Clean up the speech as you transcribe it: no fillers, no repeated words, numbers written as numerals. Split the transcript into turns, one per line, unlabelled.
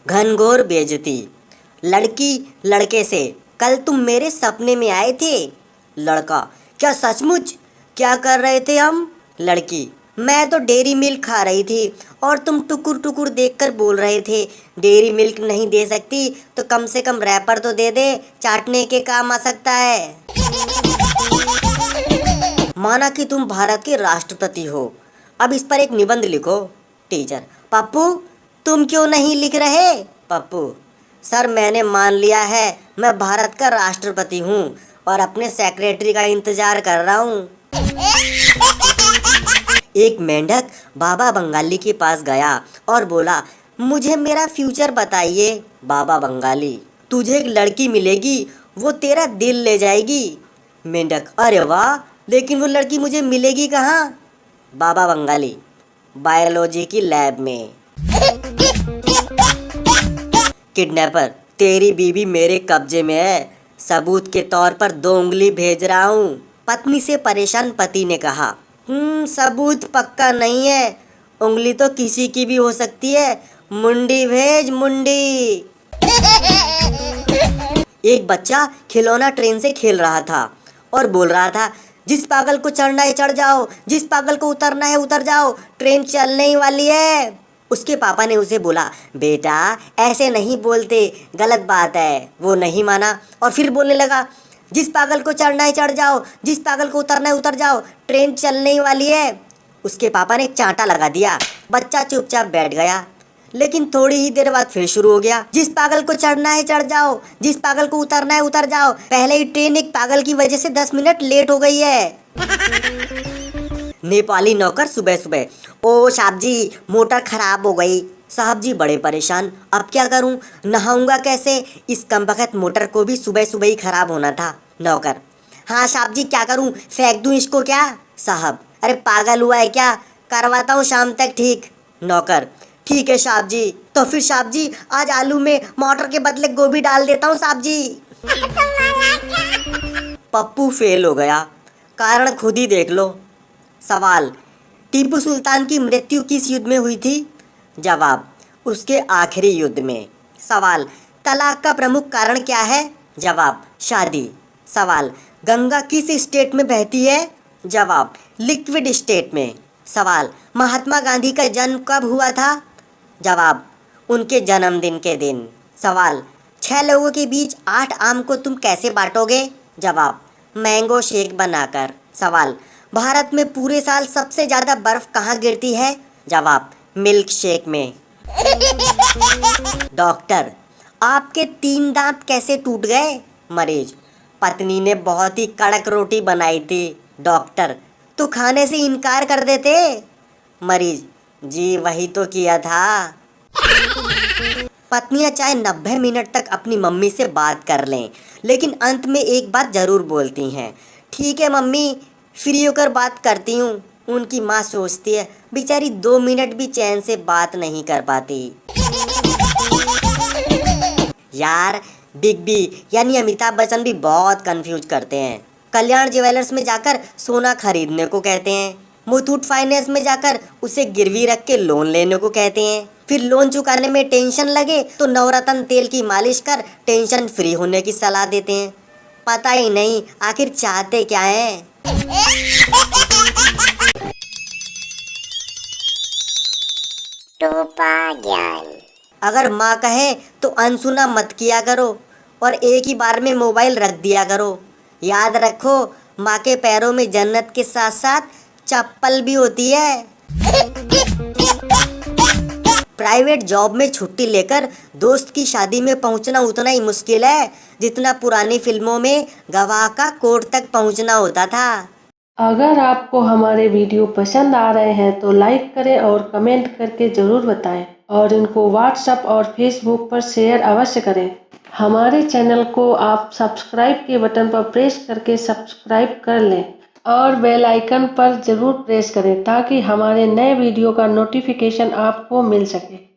घनघोर बेइज्जती। लड़की लड़के से, कल तुम मेरे सपने में आए थे। लड़का, क्या सचमुच? क्या कर रहे थे हम? लड़की, मैं तो डेयरी मिल्क खा रही थी और तुम टुकुर टुकुर देखकर बोल रहे थे डेयरी मिल्क नहीं दे सकती तो कम से कम रैपर तो दे दे, चाटने के काम आ सकता है। माना कि तुम भारत के राष्ट्रपति हो, अब इस पर एक निबंध लिखो। टीचर, पप्पू तुम क्यों नहीं लिख रहे? पप्पू, सर मैंने मान लिया है मैं भारत का राष्ट्रपति हूँ और अपने सेक्रेटरी का इंतजार कर रहा हूँ। एक मेंढक बाबा बंगाली के पास गया और बोला, मुझे मेरा फ्यूचर बताइए। बाबा बंगाली, तुझे एक लड़की मिलेगी, वो तेरा दिल ले जाएगी। मेंढक, अरे वाह, लेकिन वो लड़की मुझे मिलेगी कहाँ? बाबा बंगाली, बायोलॉजी की लैब में। किडनैपर, तेरी बीवी मेरे कब्जे में है, सबूत के तौर पर 2 उंगली भेज रहा हूँ। पत्नी से परेशान पति ने कहा, सबूत पक्का नहीं है, उंगली तो किसी की भी हो सकती है, मुंडी भेज मुंडी। एक बच्चा खिलौना ट्रेन से खेल रहा था और बोल रहा था, जिस पागल को चढ़ना है चढ़ जाओ, जिस पागल को उतरना है उतर जाओ, ट्रेन चलने ही वाली है। उसके पापा ने उसे बोला, बेटा ऐसे नहीं बोलते, गलत बात है। वो नहीं माना और फिर बोलने लगा, जिस पागल को चढ़ना है चढ़ जाओ, जिस पागल को उतरना है उतर जाओ, ट्रेन चलने ही वाली है। उसके पापा ने एक चांटा लगा दिया। बच्चा चुपचाप बैठ गया, लेकिन थोड़ी ही देर बाद फिर शुरू हो गया, जिस पागल को चढ़ना है चढ़ जाओ, जिस पागल को उतरना है उतर जाओ, पहले ही ट्रेन एक पागल की वजह से 10 मिनट लेट हो गई है। नेपाली नौकर सुबह सुबह, ओ साहब जी मोटर खराब हो गई। साहब जी बड़े परेशान, अब क्या करूं, नहाऊंगा कैसे? इस कमबख्त मोटर को भी सुबह सुबह ही खराब होना था। नौकर, हाँ साहब जी क्या करूं, फेंक दूं इसको क्या? साहब, अरे पागल हुआ है क्या, करवाता हूँ शाम तक ठीक। नौकर, ठीक है साहब जी। तो फिर साहब जी आज आलू में मटर के बदले गोभी डाल देता हूँ साहब जी। पप्पू फेल हो गया, कारण खुद ही देख लो। सवाल, टीपू सुल्तान की मृत्यु किस युद्ध में हुई थी? जवाब, उसके आखिरी युद्ध में। सवाल, तलाक का प्रमुख कारण क्या है? जवाब, शादी। सवाल, गंगा किस स्टेट में बहती है? जवाब, लिक्विड स्टेट में। सवाल, महात्मा गांधी का जन्म कब हुआ था? जवाब, उनके जन्मदिन के दिन। सवाल, 6 लोगों के बीच 8 आम को तुम कैसे बांटोगे? जवाब, मैंगो शेक बनाकर। सवाल, भारत में पूरे साल सबसे ज़्यादा बर्फ कहाँ गिरती है? जवाब, मिल्क शेक में। डॉक्टर, आपके 3 दांत कैसे टूट गए? मरीज, पत्नी ने बहुत ही कड़क रोटी बनाई थी। डॉक्टर, तो खाने से इनकार कर देते? मरीज, जी वही तो किया था। पत्नियां चाहे 90 मिनट तक अपनी मम्मी से बात कर लें, लेकिन अंत में एक बात जरूर बोलती हैं, ठीक है मम्मी फ्री होकर बात करती हूँ। उनकी माँ सोचती है, बेचारी 2 मिनट भी चैन से बात नहीं कर पाती। यार बिग बी यानी अमिताभ बच्चन भी बहुत कंफ्यूज करते हैं। कल्याण ज्वेलर्स में जाकर सोना खरीदने को कहते हैं, मुथूट फाइनेंस में जाकर उसे गिरवी रख के लोन लेने को कहते हैं, फिर लोन चुकाने में टेंशन लगे तो नवरत्न तेल की मालिश कर टेंशन फ्री होने की सलाह देते हैं। पता ही नहीं आखिर चाहते क्या हैं। टोपा ज्ञान। अगर माँ कहे तो अनसुना मत किया करो और एक ही बार में मोबाइल रख दिया करो। याद रखो, माँ के पैरों में जन्नत के साथ साथ चप्पल भी होती है। प्राइवेट जॉब में छुट्टी लेकर दोस्त की शादी में पहुंचना उतना ही मुश्किल है जितना पुरानी फिल्मों में गवाह का कोर्ट तक पहुंचना होता था।
अगर आपको हमारे वीडियो पसंद आ रहे हैं तो लाइक करें और कमेंट करके ज़रूर बताएं और इनको व्हाट्सएप और फेसबुक पर शेयर अवश्य करें। हमारे चैनल को आप सब्सक्राइब के बटन पर प्रेस करके सब्सक्राइब कर लें और बेल आइकन पर ज़रूर प्रेस करें ताकि हमारे नए वीडियो का नोटिफिकेशन आपको मिल सके।